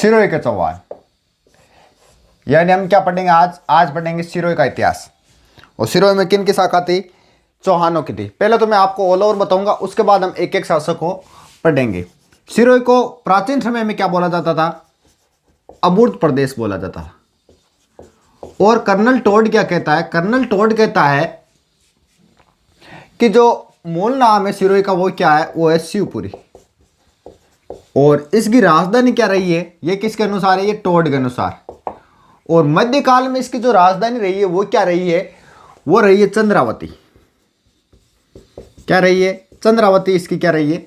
सिरोही के चौहान, यानी हम क्या पढ़ेंगे आज पढ़ेंगे सिरोही का इतिहास। और सिरोही में किन की शाखा थी? चौहानों की थी। पहले तो मैं आपको ऑल ओवर बताऊंगा, उसके बाद हम एक एक शासक को पढ़ेंगे। सिरोही को प्राचीन समय में क्या बोला जाता था? अबूर्त प्रदेश बोला जाता था। और कर्नल टोड क्या कहता है? कर्नल टोड कहता है कि जो मूल नाम है सिरोही का वो क्या है? वो है शिवपुरी। और इसकी राजधानी क्या रही है? ये किसके अनुसार है? ये टोड के अनुसार। और मध्यकाल में इसकी जो राजधानी रही है वो क्या रही है? वो रही है चंद्रावती। क्या रही है? चंद्रावती इसकी क्या रही है?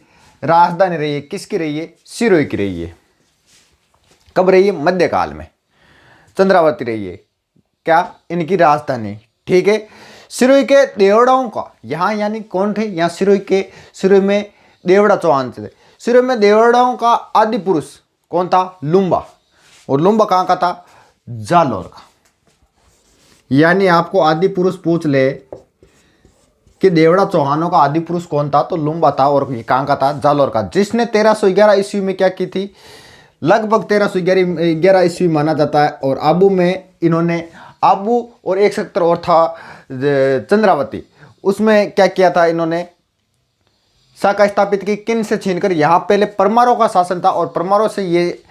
राजधानी रही है। किसकी रही है? सिरोही की रही है। कब रही है? मध्यकाल में चंद्रावती रही है क्या? इनकी राजधानी। ठीक है। सिरोही के देवड़ाओं का यहाँ यानी कौन थे? यहाँ सिरोही में देवड़ा चौहान थे। सिरोही में देवड़ाओं का आदि पुरुष कौन था? लुम्बा। और लुम्बा कहाँ का था? जालौर का। यानी आपको आदि पुरुष पूछ ले कि देवड़ा चौहानों का आदि पुरुष कौन था, तो लुम्बा था। और ये कहाँ का था? जालौर का। जिसने 1311 ईस्वी में क्या की थी? लगभग 1311 ईस्वी माना जाता है। और आबू में इन्होंने आबू और एक सेक्टर और था चंद्रावती, उसमें क्या किया था? इन्होंने शाखा स्थापित की। किन से छीनकर? यहाँ पहले परमारों का शासन था और परमारों से ये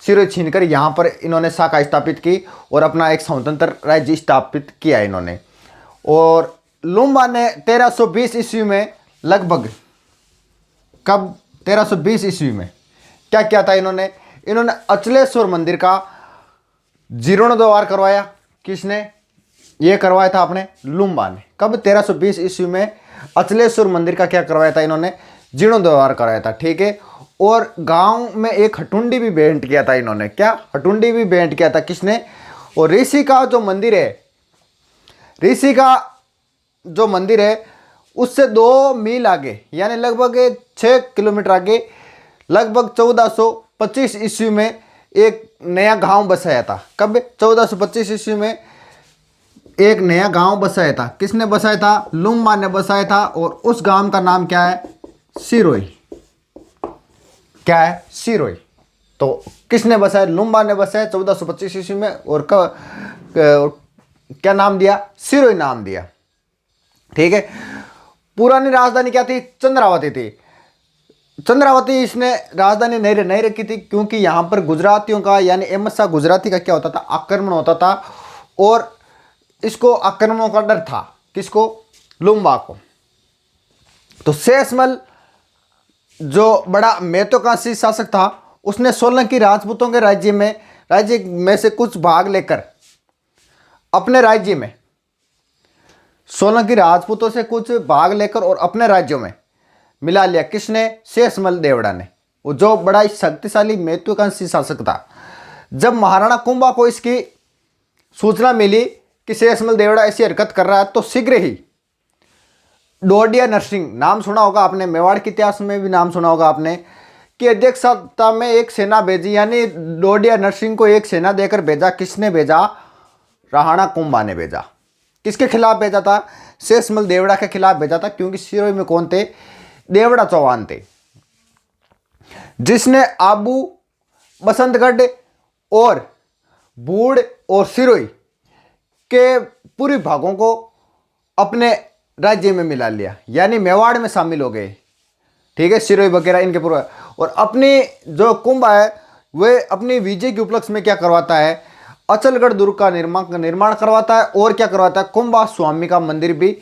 सिरोही छीनकर यहाँ पर इन्होंने शाखा स्थापित की और अपना एक स्वतंत्र राज्य स्थापित किया इन्होंने। और लुम्बा ने 1320 ईस्वी में लगभग, कब? 1320 ईस्वी में क्या किया था इन्होंने? इन्होंने अचलेश्वर मंदिर का जीर्णोद्धार करवाया। किसने? ये करवाया था अपने लुम्बा ने। कब? 1320 ईस्वी में अचलेश्वर मंदिर का क्या करवाया था इन्होंने? जीर्णोद्धार कराया था। ठीक है। और गांव में एक हटुंडी भी भेंट किया था इन्होंने। क्या? हटुंडी भी भेंट किया था। किसने? और ऋषि का जो मंदिर है, ऋषि का जो मंदिर है उससे 2 मील आगे यानी लगभग 6 किलोमीटर आगे लगभग 1425 ईस्वी में एक नया गांव बसाया था। कब? 1425 ईस्वी में एक नया गांव बसाया था। किसने बसाया था? लुम्बा ने बसाया था। और उस गांव का नाम क्या है? सिरोही। क्या है? सिरोही। तो किसने बसाया? लुम्बा ने बसाया 1425 ईस्वी में। और क्या नाम दिया? सिरोही नाम दिया। ठीक है। पुरानी राजधानी क्या थी? चंद्रावती थी। चंद्रावती इसने राजधानी नहीं रखी थी क्योंकि यहाँ पर गुजरातियों का यानी अहमद शाह गुजराती का क्या होता था? आक्रमण होता था। और इसको आक्रमणों का डर था। किसको? लुम्बा को। तो शेषमल जो बड़ा महत्वाकांक्षी शासक था उसने सोलंकी राजपूतों के राज्य में से कुछ भाग लेकर अपने राज्य में, सोलंकी राजपूतों से कुछ भाग लेकर और अपने राज्यों में मिला लिया। किसने? शेषमल देवड़ा ने। वो जो बड़ा शक्तिशाली महत्वाकांक्षी शासक था। जब महाराणा कुंभा को इसकी सूचना मिली कि शेषमल देवड़ा ऐसी हरकत कर रहा है तो शीघ्र ही डोडिया नरसिंह, नाम सुना होगा आपने, मेवाड़ के इतिहास में भी नाम सुना होगा आपने, कि अध्यक्षता में एक सेना भेजी। यानी डोडिया नरसिंह को एक सेना देकर भेजा। किसने भेजा? राणा कुंभा ने भेजा। किसके खिलाफ भेजा था? शेषमल देवड़ा के खिलाफ भेजा था। क्योंकि सिरोही में कौन थे? देवड़ा चौहान थे। जिसने आबू, बसंतगढ़ और बूढ़ और सिरोही के पूर्वी भागों को अपने राज्य में मिला लिया, यानी मेवाड़ में शामिल हो गए। ठीक है। सिरोही वगैरह इनके पूर्व। और अपनी जो कुंभा है वह अपनी विजय के उपलक्ष्य में क्या करवाता है? अचलगढ़ दुर्ग का निर्माण करवाता है। और क्या करवाता है? कुंभा स्वामी का मंदिर भी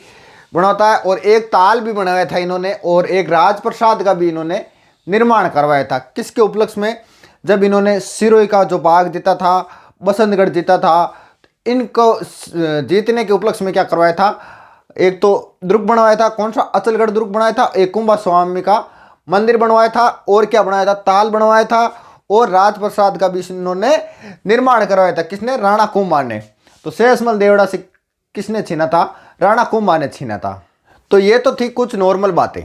बनवाता है। और एक ताल भी बनाया था इन्होंने। और एक राजप्रसाद का भी इन्होंने निर्माण करवाया था। किसके उपलक्ष्य में? जब इन्होंने सिरोही का जो भाग जीता था, बसंतगढ़ जीता था, इनको जीतने के उपलक्ष्य में क्या करवाया था? एक तो दुर्ग बनवाया था। कौन सा? अचलगढ़ दुर्ग बनवाया था। एक कुंभा स्वामी का मंदिर बनवाया था। और क्या बनाया था? ताल बनवाया था। और राजप्रसाद का भी इन्होंने निर्माण करवाया था। किसने? राणा कुंभा ने। तो शेषमल देवड़ा से किसने छीना था? राणा कुंभा ने छीना था। तो ये तो थी कुछ नॉर्मल बातें।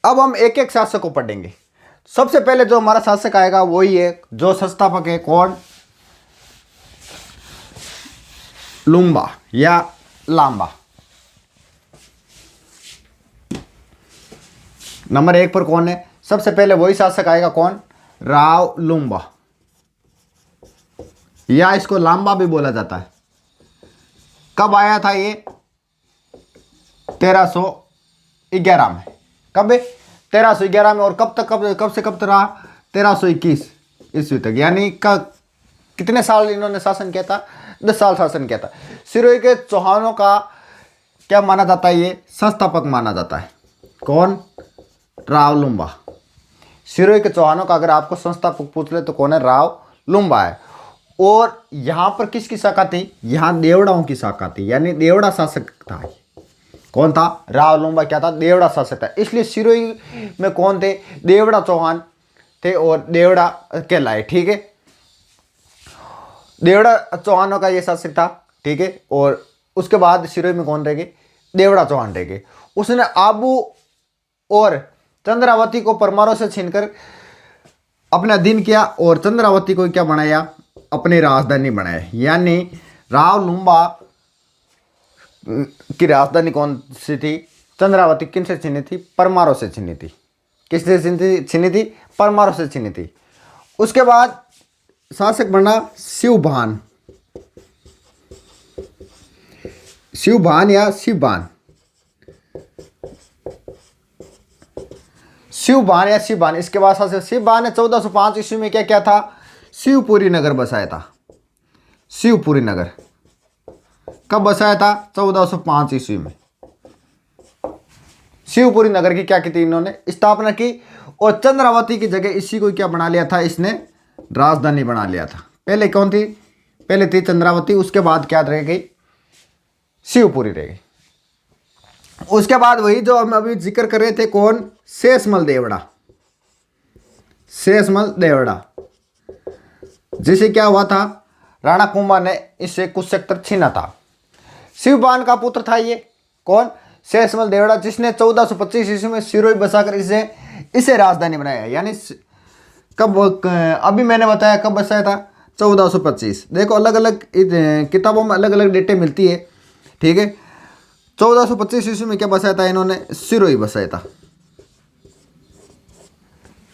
अब हम एक एक शासक को पढ़ेंगे। सबसे पहले जो हमारा शासक आएगा वही है जो संस्थापक है। कौन? लुम्बा या लांबा। नंबर 1 पर कौन है? सबसे पहले वही शासक आएगा। कौन? राव लुम्बा। या इसको लांबा भी बोला जाता है। कब आया था ये? 1311 में। कब? 1311 में। और कब तक, कब से कब तक रहा? 1321 ईस्वी तक। यानी कितने साल इन्होंने शासन किया था? 10 साल शासन किया था। सिरोही के चौहानों का क्या माना जाता है? ये संस्थापक माना जाता है। कौन? राव लुम्बा। सिरोही के चौहानों का अगर आपको संस्थापक पूछ ले तो कौन है? राव लुम्बा है। और यहाँ पर किसकी शाखा थी? यहाँ देवड़ाओं की शाखा थी, यानी देवड़ा शासक था। कौन था? राव लुम्बा क्या था? देवड़ा शासक था। इसलिए सिरोही में कौन थे? देवड़ा चौहान थे और देवड़ा कहलाए। ठीक है, देवड़ा चौहानों का ये शासक था। ठीक है, और उसके बाद सिरोही में कौन रह गए? देवड़ा चौहान रह गए। उसने आबू और चंद्रावती को परमारों से छीनकर अपने अधीन किया और चंद्रावती को क्या बनाया? अपनी राजधानी बनाया। यानी राव लुम्बा की राजधानी कौन सी थी? चंद्रावती। किन से छीनी थी? परमारों से छीनी थी। किससे छीनी थी? परमारों से छीनी थी। उसके बाद शासक बना शिवभान। शिवभान या शिवबान, शिवबान या शिवबान। इसके बाद शासक शिवबान ने 1405 ईस्वी में क्या किया था? शिवपुरी नगर बसाया था। शिवपुरी नगर कब बसाया था? 1405 ईस्वी में। शिवपुरी नगर की क्या की थी? इन्होंने स्थापना की। और चंद्रावती की जगह इसी को क्या बना लिया था? इसने राजधानी बना लिया था। पहले कौन थी? पहले थी चंद्रावती, उसके बाद क्या रह गई? शिवपुरी रह गई। उसके बाद वही जो हम अभी जिक्र कर रहे थे, कौन? शेषमल देवड़ा। शेषमल देवड़ा जिसे क्या हुआ था? राणा कुंभा ने इससे कुछ सेक्टर छीना था। शिवबान का पुत्र था ये। कौन? शेषमल देवड़ा, जिसने 1425 ईस्वी में सिरोही बसाकर इसे राजधानी बनाया। यानी कब? अभी मैंने बताया कब बसाया था? 1425। देखो अलग अलग किताबों में अलग अलग डेटें मिलती है। ठीक है, 1425 ईस्वी में क्या बसाया था इन्होंने? सिरोही बसाया था।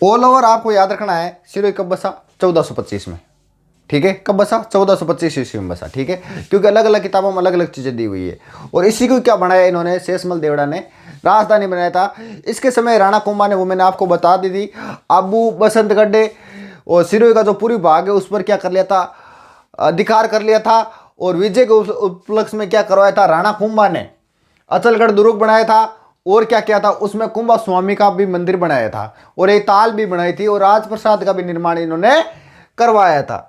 ऑल ओवर आपको याद रखना है सिरोही कब बसा? 1425 में। ठीक है, कब बसा? 1425 ईस्वी में बसा। ठीक है, क्योंकि अलग अलग किताबों में अलग अलग चीज़ें दी हुई है। और इसी को क्या बनाया इन्होंने? शेषमल देवड़ा ने राजधानी बनाया था। इसके समय राणा कुंभा ने, वो मैंने आपको बता दी थी, आबू, बसंतगढ़ और सिरोही का जो पूरी भाग है उस पर क्या कर लिया था? अधिकार कर लिया था। और विजय के उपलक्ष्य में क्या करवाया था? राणा कुंभा ने अचलगढ़ दुर्ग बनाया था। और क्या किया था? उसमें कुंभा स्वामी का भी मंदिर बनाया था और एक ताल भी बनाई थी और राजप्रसाद का भी निर्माण इन्होंने करवाया था।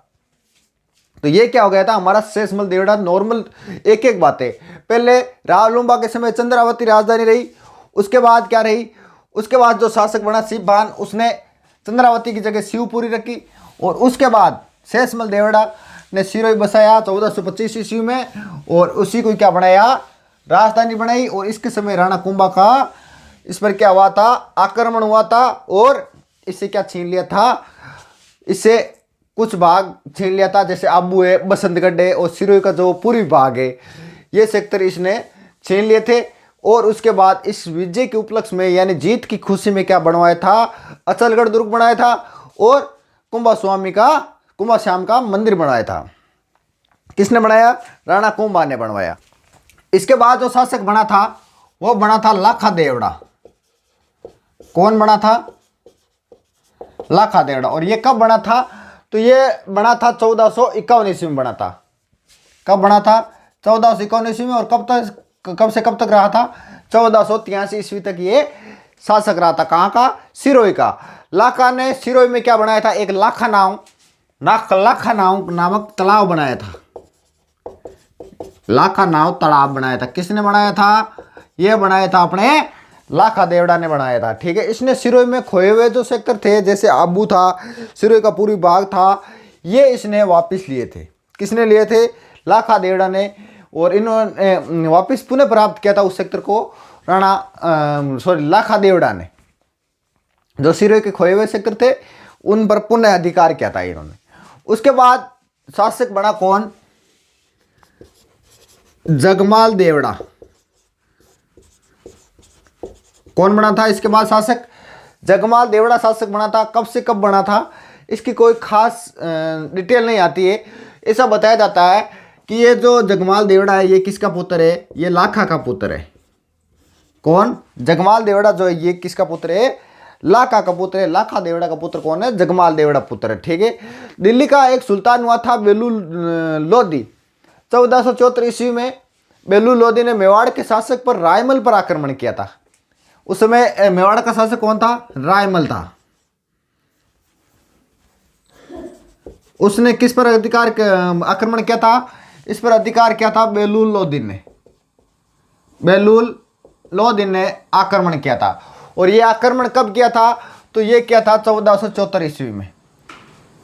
तो ये क्या हो गया था? हमारा शेषमल देवड़ा। नॉर्मल एक एक बातें। पहले राव लुम्बा के समय चंद्रावती राजधानी रही। उसके बाद क्या रही? उसके बाद जो शासक बना शिवबान, उसने चंद्रावती की जगह शिवपुरी रखी। और उसके बाद शेषमल देवड़ा ने सिरोही बसाया 1425 ईस्वी में और उसी को क्या बनाया? राजधानी बनाई। और इसके समय राणा कुंभा का इस पर क्या हुआ था? आक्रमण हुआ था और इससे क्या छीन लिया था? इससे कुछ भाग छीन लिया था, जैसे आबू है, बसंतगढ़ है और सिरोही का जो पूर्वी भाग है, ये सेक्टर इसने छीन लिए थे। और उसके बाद इस विजय के उपलक्ष्य में, यानी जीत की खुशी में क्या बनवाया था? अचलगढ़ दुर्ग बनाया था और कुंभा श्याम का मंदिर बनाया था। किसने बनाया? राणा कुंभा ने बनवाया। इसके बाद जो शासक बना था वो बना था लाखा देवड़ा। कौन बना था? लाखा देवड़ा। और ये कब बना था? तो ये बना था 1451 ईस्वी में बना था। कब बना था? 1451 ईस्वी में। और कब से कब तक रहा था? 1483 ईस्वी तक ये शासक रहा था। कहाँ का? सिरोही का। लाखा ने सिरोही में क्या बनाया था? एक लाखा नाव नामक तालाब बनाया था। लाखा नाव तालाब बनाया था। किसने बनाया था? ये बनाया था अपने लाखा देवड़ा ने बनाया था। ठीक है, इसने सिरोही में खोए हुए जो सेक्टर थे, जैसे आबू था, सिरोही का पूरी भाग था, ये इसने वापस लिए थे। किसने लिए थे? लाखा देवड़ा ने। और इन्होंने वापस पुनः प्राप्त किया था उस सेक्टर को लाखा देवड़ा ने। जो सिरोही के खोए हुए सेक्टर थे उन पर पुनः अधिकार किया था इन्होंने। उसके बाद शासक बना कौन? जगमाल देवड़ा। कौन बना था इसके बाद शासक? जगमाल देवड़ा शासक बना था। कब से कब बना था इसकी कोई खास डिटेल नहीं आती है। ऐसा बताया जाता है कि ये जो जगमाल देवड़ा है ये किसका पुत्र है, ये लाखा का पुत्र है। कौन? जगमाल देवड़ा जो है ये किसका पुत्र है, लाखा का पुत्र है। लाखा देवड़ा का पुत्र कौन है, जगमाल देवड़ा पुत्र है, ठीक है। दिल्ली का एक सुल्तान हुआ था बेलूल लोदी। 1474 ईस्वी में बेलूल लोदी ने मेवाड़ के शासक पर रायमल पर आक्रमण किया था। उस समय मेवाड़ का शासक कौन था, रायमल था। उसने किस पर आक्रमण किया था, इस पर अधिकार किया था बेलूल लोदीन ने। बेलूल लोदीन ने आक्रमण किया था। और ये आक्रमण कब किया था, तो ये किया था 1474 ईस्वी में।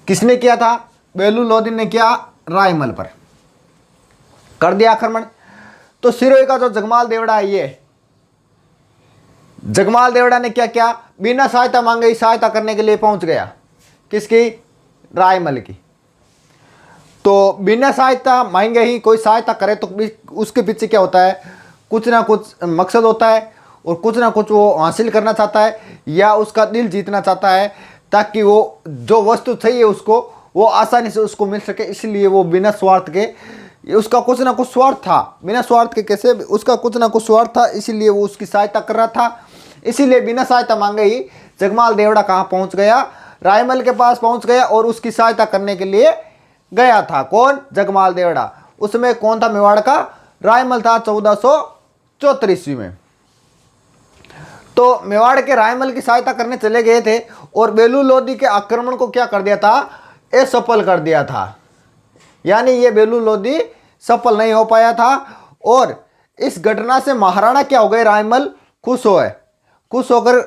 किसने किया था, बेलूल लोदीन ने किया, रायमल पर कर दिया आक्रमण। तो सिरोही का जो जगमाल देवड़ा है, ये जगमाल देवड़ा ने क्या किया, बिना सहायता मांगे ही सहायता करने के लिए पहुंच गया। किसकी, रायमल की। तो बिना सहायता मांगे ही कोई सहायता करे तो उसके पीछे क्या होता है, कुछ ना कुछ मकसद होता है और कुछ ना कुछ वो हासिल करना चाहता है या उसका दिल जीतना चाहता है, ताकि वो जो वस्तु चाहिए उसको वो आसानी से उसको मिल सके। इसलिए वो बिना स्वार्थ के, उसका कुछ ना कुछ स्वार्थ था, बिना स्वार्थ के कैसे, उसका कुछ ना कुछ स्वार्थ था, इसीलिए वो उसकी सहायता कर रहा था। इसीलिए बिना सहायता मांगे ही जगमाल देवड़ा कहाँ पहुँच गया, रायमल के पास पहुँच गया और उसकी सहायता करने के लिए गया था। कौन, जगमाल देवड़ा। उसमें कौन था, मेवाड़ का रायमल था 1474 ईस्वी में। तो मेवाड़ के रायमल की सहायता करने चले गए थे और बेलूल लोदी के आक्रमण को क्या कर दिया था, असफल कर दिया था। यानी ये बेलूल लोदी सफल नहीं हो पाया था। और इस घटना से महाराणा क्या हो गए, रायमल खुश खुश होकर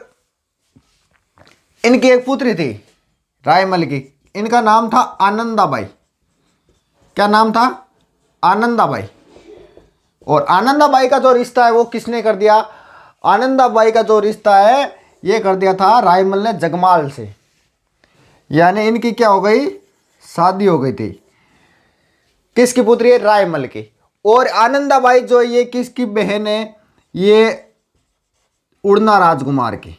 इनकी एक पुत्री थी रायमल की, इनका नाम था आनंदाबाई। क्या नाम था, आनंदाबाई। और आनंदाबाई का जो रिश्ता है वो किसने कर दिया, आनंदाबाई का जो रिश्ता है ये कर दिया था रायमल ने जगमाल से। यानी इनकी क्या हो गई, शादी हो गई थी। किसकी पुत्री है, रायमल की। और आनंदाबाई जो ये किसकी बहन है, ये उड़ना राजकुमार की।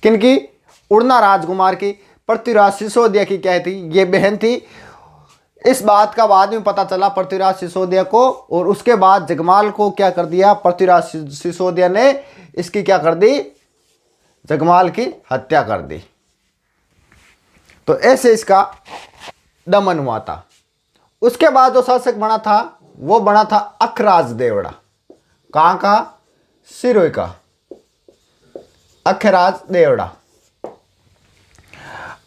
किनकी, उड़ना राजकुमार की। पृथ्वीराज सिसोदिया की क्या थी, ये बहन थी। इस बात का बाद में पता चला पृथ्वीराज सिसोदिया को, और उसके बाद जगमाल को क्या कर दिया, पृथ्वीराज सिसोदिया ने इसकी क्या कर दी, जगमाल की हत्या कर दी। तो ऐसे इसका दमन हुआ था। उसके बाद जो शासक बना था वो बना था अखराज देवड़ा। कहाँ का, सिरोही का अखराज देवड़ा।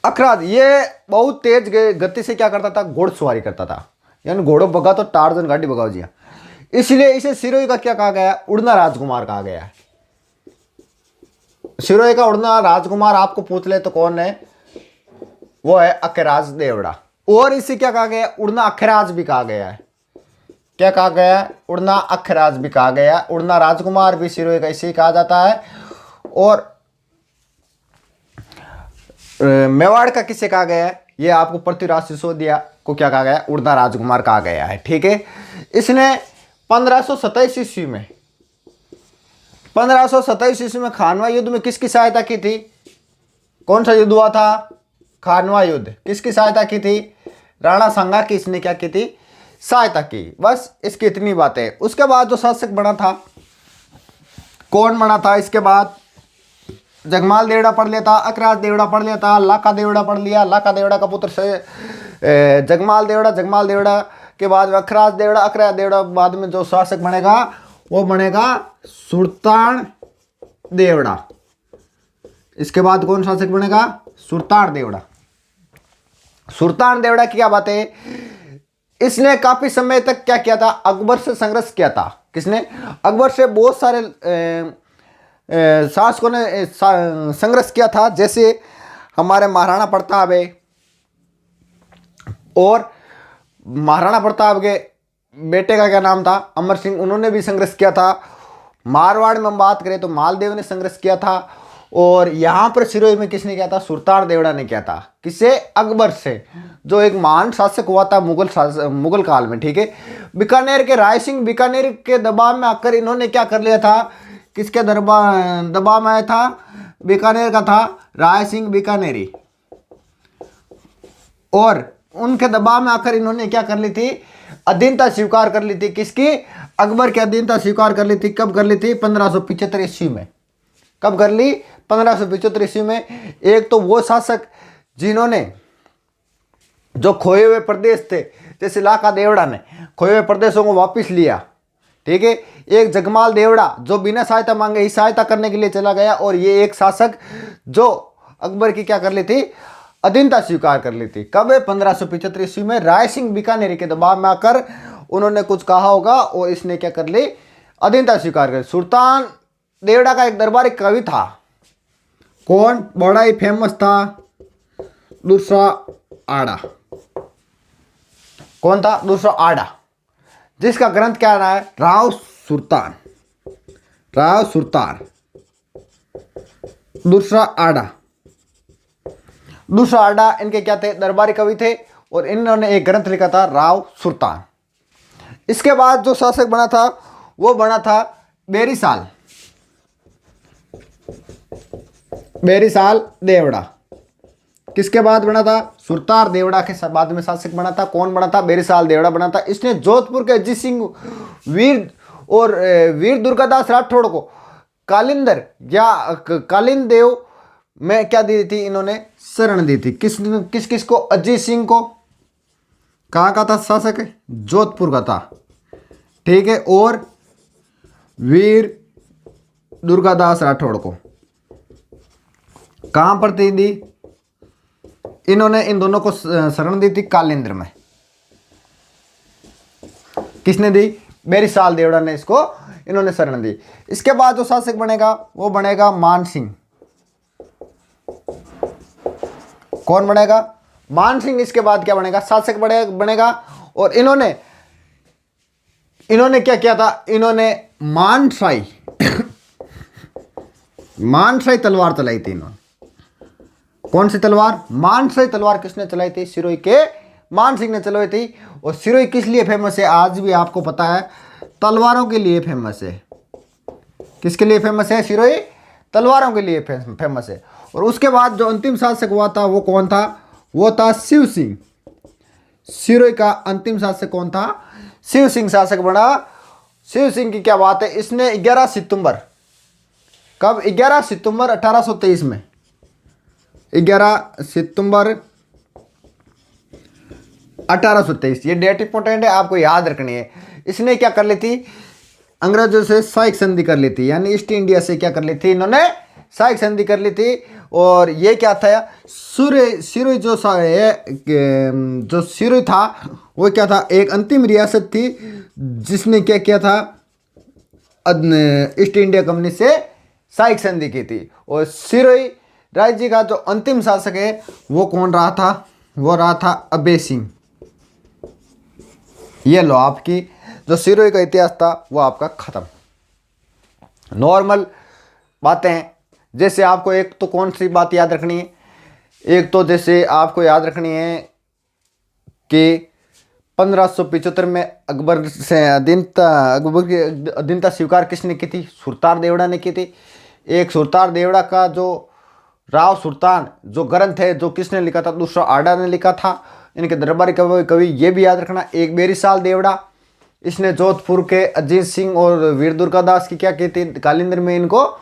अखराज ये बहुत तेज गति से क्या करता था, घोड़सवारी करता था। यानी घोड़ों भगा तो टार्जन गाड़ी भगाओ जी। इसलिए इसे सिरोही का क्या कहा गया, उड़ना राजकुमार कहा गया है। सिरोही का उड़ना राजकुमार आपको पूछ ले तो कौन है, वो है अखराज देवड़ा। और इसे क्या कहा गया, उड़ना अखराज भी कहा गया है। क्या कहा गया, उड़ना अखराज भी कहा गया। उड़ना राजकुमार भी सिरोही का इसे कहा जाता है। और मेवाड़ का किसे कहा गया है, ये आपको पृथ्वीराज सिसोदिया को क्या कहा गया, उड़ना राजकुमार कहा गया है, ठीक है। इसने 1527 ईस्वी में 1527 ईस्वी में खानवा युद्ध में किसकी सहायता की थी, कौन सा युद्ध हुआ था, खानवा युद्ध। किसकी सहायता की थी, राणा सांगा की इसने क्या की थी, सहायता की। बस इसकी इतनी बातें। उसके बाद जो शासक बना था, कौन बना था, इसके बाद जगमाल देवड़ा पढ़ लिया था, अखराज देवड़ा पढ़ लिया था, लाखा देवड़ा पढ़ लिया। लाखा देवड़ा का पुत्र से जगमाल देवड़ा, जगमाल देवड़ा के बाद अखराज देवड़ा, अखराज देवड़ा बाद में जो शासक बनेगा वो बनेगा सुल्तान देवड़ा। इसके बाद कौन शासक बनेगा, सुल्तान देवड़ा। सुल्तान देवड़ा की क्या बात है, इसने काफी समय तक क्या किया था, अकबर से संघर्ष किया था। किसने, अकबर से बहुत सारे शासकों ने संघर्ष किया था। जैसे हमारे महाराणा प्रताप है, और महाराणा प्रताप के बेटे का क्या नाम था, अमर सिंह, उन्होंने भी संघर्ष किया था। मारवाड़ में हम बात करें तो मालदेव ने संघर्ष किया था। और यहाँ पर सिरोही में किसने किया था, सुल्तान देवड़ा ने किया था। किससे, अकबर से, जो एक महान शासक हुआ था मुगल काल में, ठीक है। बीकानेर के राय सिंह बीकानेर के दबाव में आकर इन्होंने क्या कर लिया था, किसके दबाव में आया था, बीकानेर का था राय सिंह बीकानेरी। और उनके दबाव में आकर इन्होंने क्या कर ली थी, अधीनता स्वीकार कर ली थी। किसकी? अकबर की अधीनता स्वीकार कर ली थी। कब कर ली थी? 1575 ईस्वी में। कब कर ली? 1575 ईस्वी में। एक तो वो शासक जिन्होंने जो खोए हुए प्रदेश थे, जैसे लाका देवड़ा ने खोए हुए प्रदेशों को वापस लिया, ठीक है। एक जगमाल देवड़ा जो बिना सहायता मांगे ही सहायता करने के लिए चला गया, और ये एक शासक जो अकबर की क्या कर ली थी, अधीनता स्वीकार कर ली थी। कब? 1575 ईस्वी में। राय सिंह बीकानेरी के दबाव में आकर उन्होंने कुछ कहा होगा और इसने क्या कर ली, अधीनता स्वीकार कर। सुल्तान देवड़ा का एक दरबारी कवि था, कौन? बड़ा ही फेमस था, दूसरा आड़ा। कौन था? दूसरा आड़ा, जिसका ग्रंथ क्या रहा है? राव सुल्तान। राव सुल्तान, दूसरा आड़ा। दूसरा आड़ा इनके क्या थे? दरबारी कवि थे, और इन्होंने एक ग्रंथ लिखा था राव सुल्तान। इसके बाद जो शासक बना था वो बना था बेरीसाल। बेरीसाल देवड़ा। किसके बाद बना था? सुरतार देवड़ा के बाद में शासक बना था। कौन बना था? बेरीसाल देवड़ा बना था। इसने जोधपुर के अजीत सिंह वीर और वीर दुर्गादास राठौड़ को कालिंदर या कालिंद देव में क्या दी थी? इन्होंने शरण दी थी। किस को? अजीत सिंह को। कहाँ का था शासक? जोधपुर का था, ठीक है। और वीर दुर्गादास राठौड़ को कहाँ पर दी? इन्होंने इन दोनों को शरण दी थी कालिंद्र में। किसने दी? बेरीसाल देवड़ा ने इसको इन्होंने शरण दी। इसके बाद जो शासक बनेगा वो बनेगा मान सिंह। कौन बनेगा? मान सिंह। इसके बाद क्या बनेगा? शासक बनेगा। और इन्होंने क्या किया था? इन्होंने मानसाई मानसाई तलवार चलाई थी इन्होंने। कौन सी तलवार? मानसाई तलवार। किसने चलाई थी? सिरोही के मान सिंह ने चलाई थी। और सिरोही किस लिए फेमस है? आज भी आपको पता है, तलवारों के लिए फेमस है। किसके लिए फेमस है? सिरोही तलवारों के लिए फेमस है। और उसके बाद जो अंतिम शासक हुआ था वो कौन था? वो था शिव सिंह। सिरोही का अंतिम शासक कौन था? शिव सिंह शासक बना। शिव सिंह की क्या बात है, इसने 11 सितंबर, कब? 11 सितंबर 1823 में, 11 सितंबर 1823, ये डेट इंपॉर्टेंट है, आपको याद रखनी है। इसने क्या कर ली थी? अंग्रेजों से सहायक संधि कर ली थी, यानी ईस्ट इंडिया से क्या कर ली थी इन्होंने? सहायक संधि कर ली थी। और ये क्या था? सिरोही जो सिरोही था वो क्या था? एक अंतिम रियासत थी जिसने क्या किया था? ईस्ट इंडिया कंपनी से सहायक संधि की थी। और सिरोही राज्य का जो अंतिम शासक है वो कौन रहा था? वो रहा था अभय सिंह। ये लो, आपकी जो सिरोही का इतिहास था वो आपका खत्म। नॉर्मल बातें हैं, जैसे आपको एक तो कौन सी बात याद रखनी है? एक तो जैसे आपको याद रखनी है कि 1575 में अकबर की अधीनता स्वीकार किसने की थी? सुरतार देवड़ा ने की थी। एक सुरतार देवड़ा का जो राव सुल्तान जो ग्रंथ है जो किसने लिखा था? दूसरा आड़ा ने लिखा था। इनके दरबारी कवि ये भी याद रखना। एक बेरीसाल देवड़ा, इसने जोधपुर के अजीत सिंह और वीर दुर्गादास की क्या की थी? कालिंदर में इनको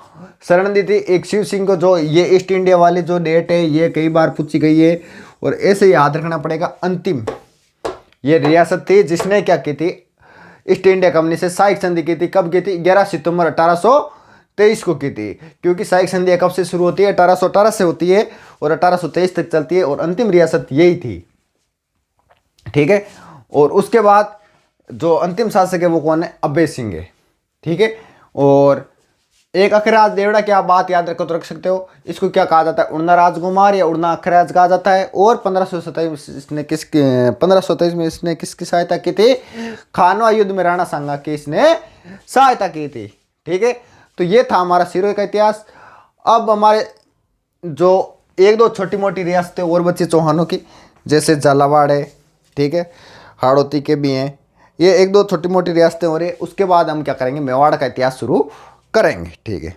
शरण दी थी। एक शिव सिंह को, जो ये ईस्ट इंडिया वाली जो डेट है ये कई बार पूछी गई है, और ऐसे याद रखना पड़ेगा। अंतिम ये रियासत थी जिसने क्या की थी? ईस्ट इंडिया कंपनी से सहायक संधि की थी। कब की थी? 11 सितंबर 1823 को की थी। क्योंकि सहायक संधि कब से शुरू होती है? 1818 से होती है और 1823 तक चलती है, और अंतिम रियासत यही थी, ठीक है। और उसके बाद जो अंतिम शासक है वो कौन है? अभय सिंह है, ठीक है। और एक अखराज देवड़ा की आप बात याद रखो तो रख सकते हो। इसको क्या कहा जाता है? उड़ना राजकुमार या उड़ना अखराज कहा जाता है। और 1527 में इसने किसकी सहायता की थी? खानवा युद्ध में राणा सांगा की इसने सहायता की थी, ठीक है। तो ये था हमारा सिरोही का इतिहास। अब हमारे जो एक दो छोटी मोटी रियासतें और बची चौहानों की, जैसे झालावाड़ है, ठीक है, हाड़ौती के भी हैं, ये एक दो छोटी मोटी रियासतें हो रही है। उसके बाद हम क्या करेंगे? मेवाड़ का इतिहास शुरू करेंगे, ठीक है।